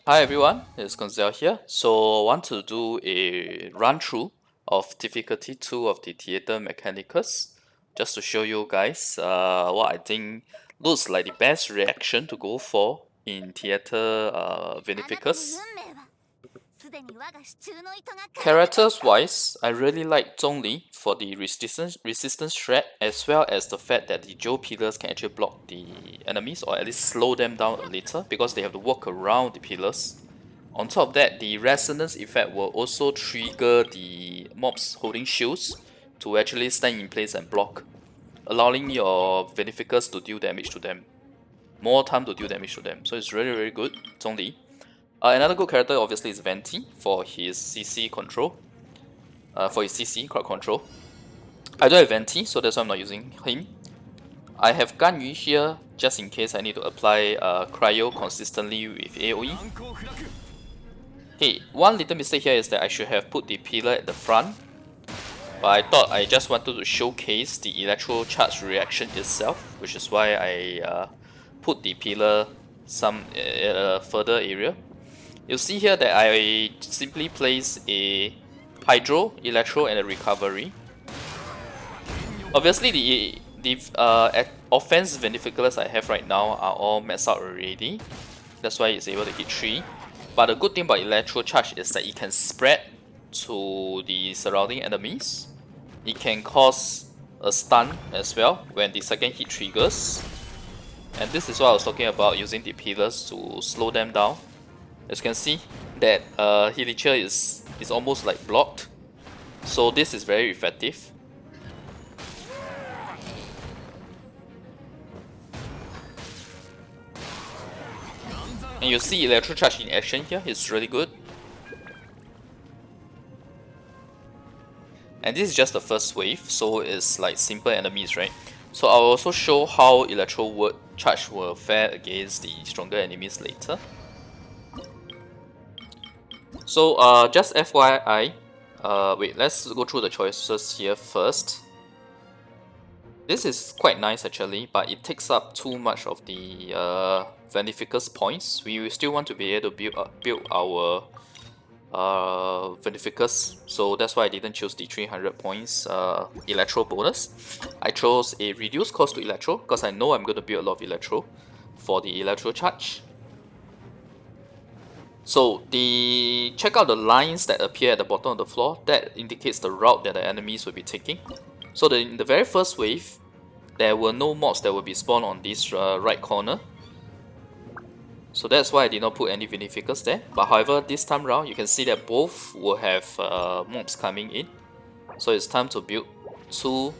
Hi everyone, it's Koinzell here. So I want to do a run through of difficulty 2 of the Theater Mechanicus, just to show you guys what I think looks like the best reaction to go for in Theater Vinificus. Characters wise, I really like Zhongli for the resistance threat, as well as the fact that the Joe pillars can actually block the enemies or at least slow them down a little because they have to walk around the pillars. On top of that, the resonance effect will also trigger the mobs holding shields to actually stand in place and block, allowing your Beneficus to deal damage to them. More time to deal damage to them. So it's really good, Zhongli. Another good character obviously is Venti for his CC control. For his CC crowd control. I don't have Venti, so that's why I'm not using him. I have Gan Yu here just in case I need to apply Cryo consistently with AoE. Hey, one little mistake here is that I should have put the pillar at the front, but I thought I just wanted to showcase the electro charge reaction itself, which is why I put the pillar some further area. You'll see here that I simply place a Hydro, Electro, and a Recovery. Obviously, the offense Vinificus I have right now are all maxed out already. That's why it's able to hit 3. But the good thing about Electro Charge is that it can spread to the surrounding enemies. It can cause a stun as well when the second hit triggers. And this is what I was talking about, using the pillars to slow them down. As you can see, that Hilicher is almost like blocked. So this is very effective. And you see Electro Charge in action here, it's really good. And this is just the first wave, so it's like simple enemies, right? So I'll also show how Electro Charge will fare against the stronger enemies later. So just FYI, wait, let's go through the choices here first. This is quite nice actually, but it takes up too much of the Beneficus points. We still want to be able to build our Beneficus, so that's why I didn't choose the 300 points Electro bonus. I chose a reduced cost to Electro because I know I'm going to build a lot of Electro for the Electro charge. So check out the lines that appear at the bottom of the floor. That indicates the route that the enemies will be taking. So in the very first wave, there were no mobs that will be spawned on this right corner. So that's why I did not put any Vinificus there. But however, this time round, you can see that both will have mobs coming in. So it's time to build build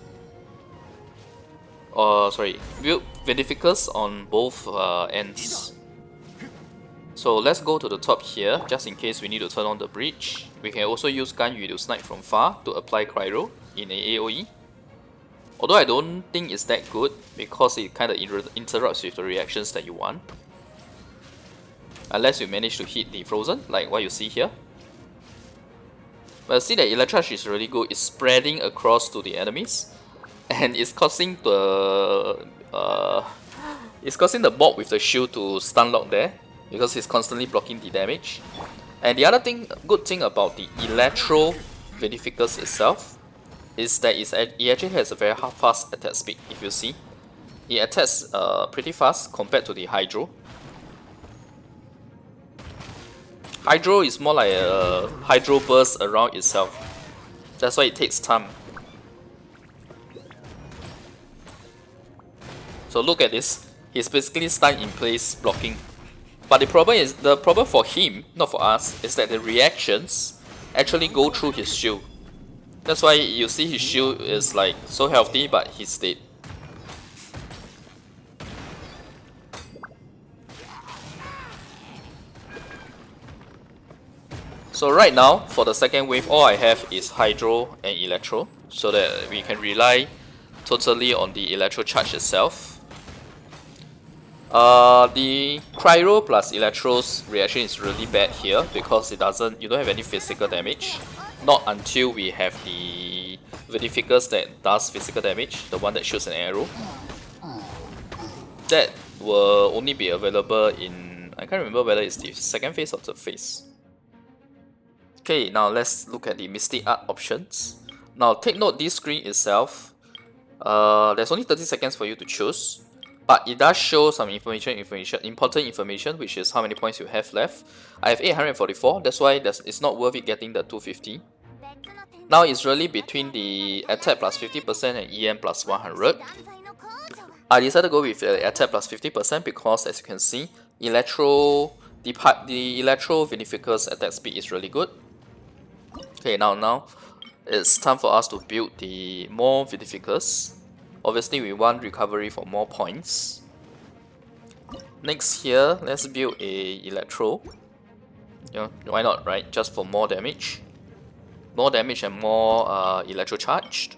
Vinificus on both ends. So let's go to the top here, just in case we need to turn on the bridge. We can also use Gan Yu to snipe from far to apply Pyro in a AoE. Although I don't think it's that good, because it kind of interrupts with the reactions that you want. Unless you manage to hit the Frozen, like what you see here. But see that Electric is really good, it's spreading across to the enemies. And it's causing the mob with the shield to stun lock there, because he's constantly blocking the damage. And the other good thing about the Electro Vinificus itself is that it actually has a very fast attack speed. If you see, it attacks pretty fast compared to the Hydro. Hydro is more like a Hydro burst around itself. That's why it takes time. So look at this. He's basically stunned in place blocking. But the problem for him, not for us, is that the reactions actually go through his shield. That's why you see his shield is like so healthy, but he's dead. So right now, for the second wave, all I have is Hydro and Electro, so that we can rely totally on the Electro charge itself. The Pyro plus Electro's reaction is really bad here because you don't have any physical damage. Not until we have the Vinificus that does physical damage, the one that shoots an arrow. That will only be available in I can't remember whether it's the second phase or third phase. Okay, now let's look at the Mystic Art options. Now take note, this screen itself, there's only 30 seconds for you to choose, but it does show some important information, which is how many points you have left. I have 844, that's why it's not worth it getting the 250. Now it's really between the attack plus 50% and EM plus 100. I decided to go with the attack plus 50% because, as you can see, the Electro Vinificus attack speed is really good. Okay, now it's time for us to build the more Vinificus. Obviously, we want recovery for more points. Next here, let's build a Electro. You know, why not, right? Just for more damage. More damage and more Electro charged.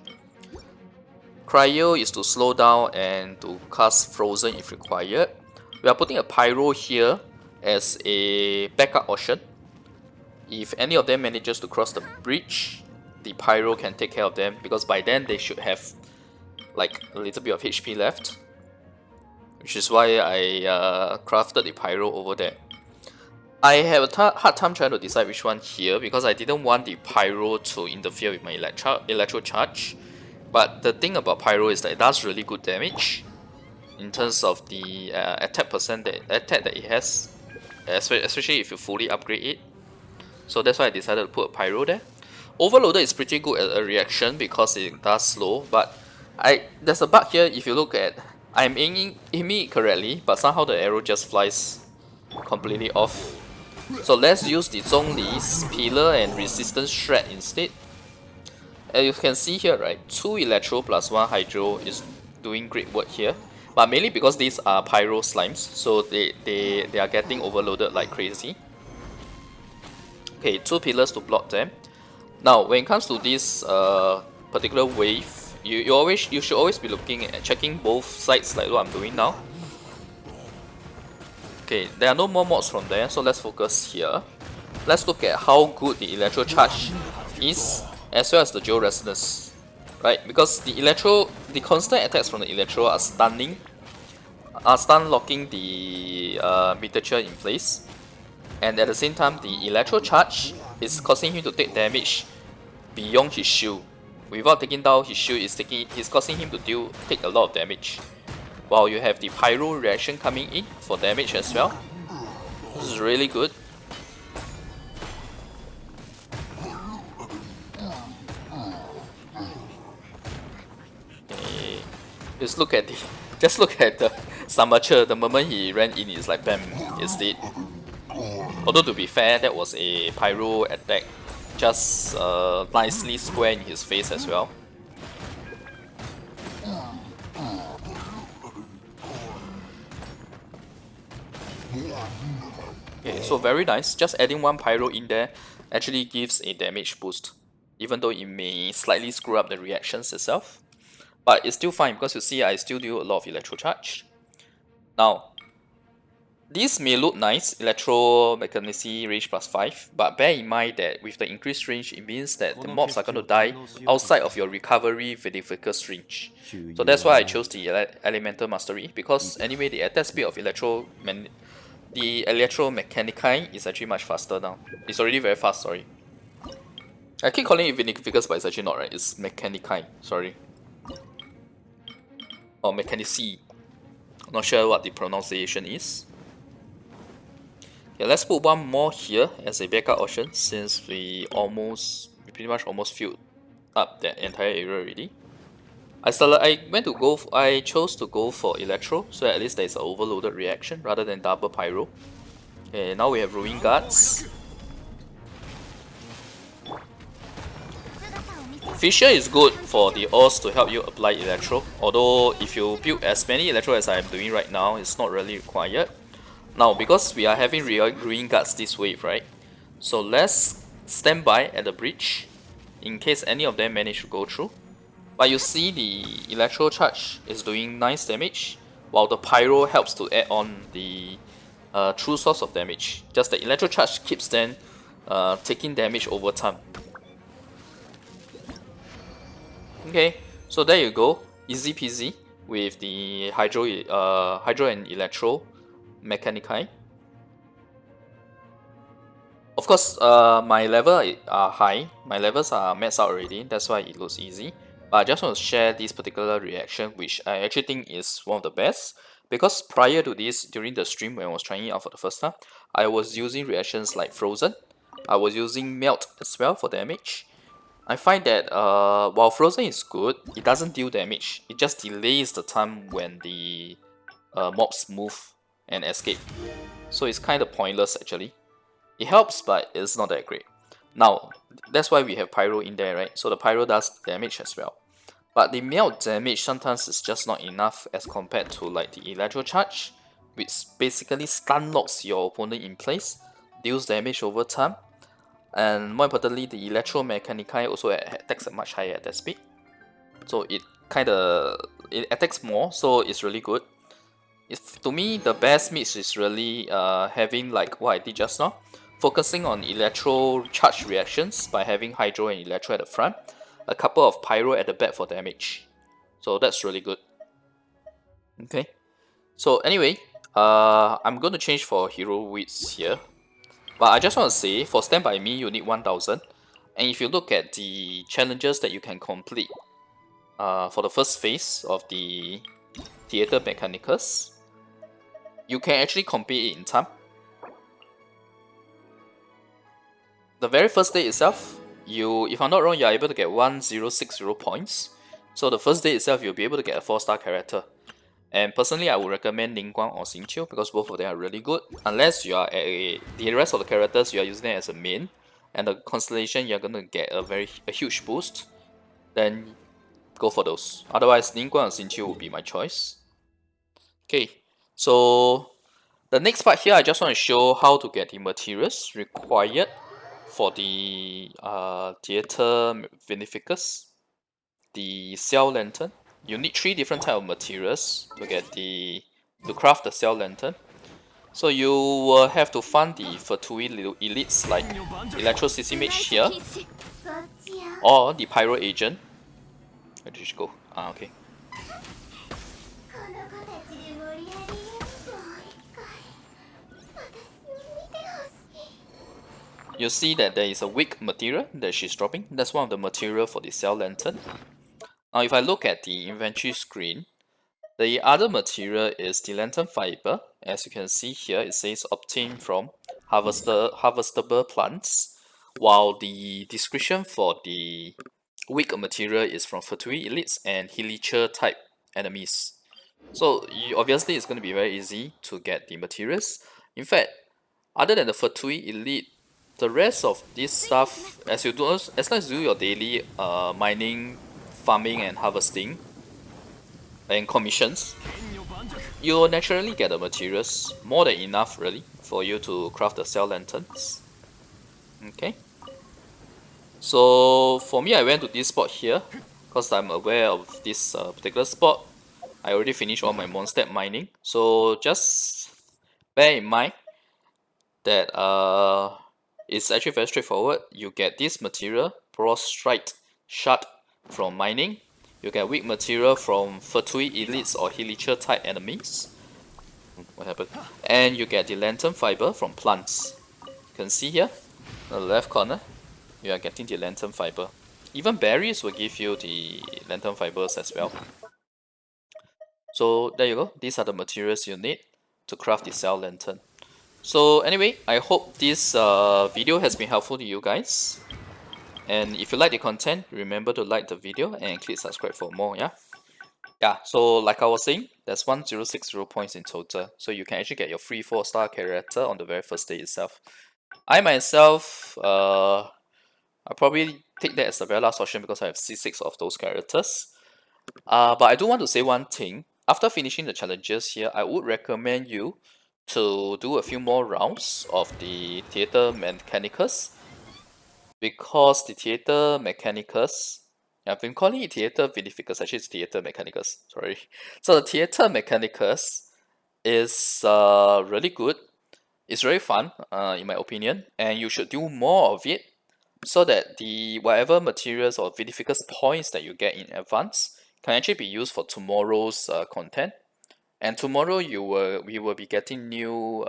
Cryo is to slow down and to cast Frozen if required. We are putting a Pyro here as a backup option. If any of them manages to cross the bridge, the Pyro can take care of them, because by then they should have like a little bit of HP left. Which is why I crafted the Pyro over there. I have a hard time trying to decide which one here, because I didn't want the Pyro to interfere with my Electro charge. But the thing about Pyro is that it does really good damage in terms of the attack that it has, especially if you fully upgrade it. So that's why I decided to put a Pyro there. Overloader is pretty good at a reaction because it does slow, but there's a bug here. If you look at, I'm aiming it correctly, but somehow the arrow just flies completely off. So let's use the Zhongli's Pillar and Resistance Shred instead. As you can see here, right, 2 Electro plus 1 Hydro is doing great work here. But mainly because these are Pyro slimes, so they are getting overloaded like crazy. Okay, 2 pillars to block them. Now, when it comes to this particular wave, you should always be looking at checking both sides like what I'm doing now. Okay, there are no more mods from there, so let's focus here. Let's look at how good the Electro charge is, as well as the Geo Resonance, right? Because the constant attacks from the Electro are stun locking the miniature in place, and at the same time, the Electro charge is causing him to take damage beyond his shield. Without taking down his shield, it's causing him to take a lot of damage. While you have the Pyro reaction coming in for damage as well. This is really good. Okay. Just look at the Samacher. The moment he ran in, it's like bam, it's dead. Although to be fair, that was a Pyro attack, just nicely square in his face as well. Okay, so very nice. Just adding 1 Pyro in there actually gives a damage boost, even though it may slightly screw up the reactions itself. But it's still fine, because you see I still do a lot of Electro charge. Now, this may look nice, Electro Mechanicus range plus 5, but bear in mind that with the increased range, it means that the mobs are going to die outside of your recovery Vinificus range. So that's why I chose the Elemental Mastery, because anyway the attack speed of Electro Mechanicus is actually much faster now. It's already very fast, sorry. I keep calling it Vinificus, but it's actually not, right? It's Mechanicus, sorry. Or Mechanicus. Not sure what the pronunciation is. Okay, let's put 1 more here as a backup option, since we pretty much almost filled up that entire area already. I chose to go for Electro, so at least there's an overloaded reaction rather than double Pyro. Okay, now we have Ruin Guards. Fisher is good for the Oz to help you apply Electro, although if you build as many Electro as I am doing right now, it's not really required. Now, because we are having Ruin Guards this wave, right? So let's stand by at the bridge in case any of them manage to go through. But you see the Electro charge is doing nice damage, while the Pyro helps to add on the true source of damage. Just the Electro charge keeps them taking damage over time. Okay, so there you go, easy peasy with the Hydro and Electro Mechanicus. Of course, my level are high. My levels are maxed out already. That's why it looks easy. But I just want to share this particular reaction, which I actually think is one of the best. Because prior to this, during the stream when I was trying it out for the first time, I was using reactions like Frozen. I was using Melt as well for damage. I find that while Frozen is good, it doesn't deal damage. It just delays the time when the mobs move and escape. So it's kind of pointless actually. It helps, but it's not that great. Now, that's why we have Pyro in there, right? So the Pyro does damage as well. But the melt damage sometimes is just not enough as compared to like the Electro charge, which basically stun locks your opponent in place, deals damage over time, and more importantly, the Electro Mechanicus also attacks at much higher attack speed. So it attacks more, so it's really good. To me, the best mix is really having like what I did just now, focusing on Electro charge reactions by having Hydro and Electro at the front, a couple of Pyro at the back for damage. So that's really good. Okay, so anyway, I'm going to change for Hero Wits here. But I just want to say, for Stand By Me, you need 1000. And if you look at the challenges that you can complete for the first phase of the Theater Mechanicus, you can actually complete it in time. The very first day itself, if I'm not wrong, you're able to get 1060 points. So the first day itself, you'll be able to get a 4-star character. And personally, I would recommend Ning Guang or Xingqiu because both of them are really good. Unless you are the rest of the characters, you are using it as a main, and the constellation you're gonna get a huge boost, then go for those. Otherwise, Ning Guang or Xingqiu would be my choice. Okay, so the next part here, I just want to show how to get the materials required for the Theater Vinificus, the Xiao Lantern. You need 3 different type of materials to craft the Xiao Lantern. So you will have to find the Fatui elites like Electro CC Mage here, or the Pyro Agent. Where did you go? Ah, okay. You see that there is a weak material that she's dropping. That's one of the material for the Xiao Lantern. Now if I look at the inventory screen, the other material is the lantern fiber. As you can see here, it says obtained from harvestable plants, while the description for the weak material is from Fatui elites and Hilicher type enemies. So obviously it's going to be very easy to get the materials. In fact, other than the Fatui elite, the rest of this stuff, as long as you do your daily mining, farming and harvesting and commissions, you'll naturally get the materials, more than enough really, for you to craft the Xiao Lanterns. Okay. So for me, I went to this spot here, because I'm aware of this particular spot. I already finished all my Mondstadt mining, so just bear in mind that it's actually very straightforward. You get this material, Prostrate Shard from mining. You get weak material from Fatui elites or Hilicher type enemies. What happened? And you get the lantern fiber from plants. You can see here, in the left corner, you are getting the lantern fiber. Even berries will give you the lantern fibers as well. So there you go. These are the materials you need to craft the Xiao Lantern. So anyway, I hope this video has been helpful to you guys. And if you like the content, remember to like the video and click subscribe for more, yeah? Yeah, so like I was saying, there's 1060 points in total. So you can actually get your free 4-star character on the very first day itself. I myself, I probably take that as the very last option because I have C6 of those characters. But I do want to say one thing. After finishing the challenges here, I would recommend you to do a few more rounds of the Theater Mechanicus, because the Theater Mechanicus, I've been calling it Theater Vinificus, actually it's Theater Mechanicus, sorry. So the Theater Mechanicus is really good. It's very fun, in my opinion, and you should do more of it so that the whatever materials or Vinificus points that you get in advance can actually be used for tomorrow's content. And tomorrow we will be getting new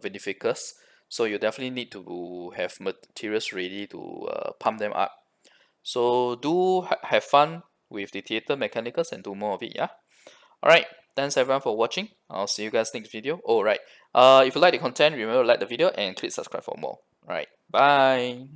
Vinificus. So you definitely need to have materials ready to pump them up. So do have fun with the theater Mechanicus and do more of it, yeah? Alright, thanks everyone for watching. I'll see you guys next video. Oh, right. If you like the content, remember to like the video and click subscribe for more. Alright, bye.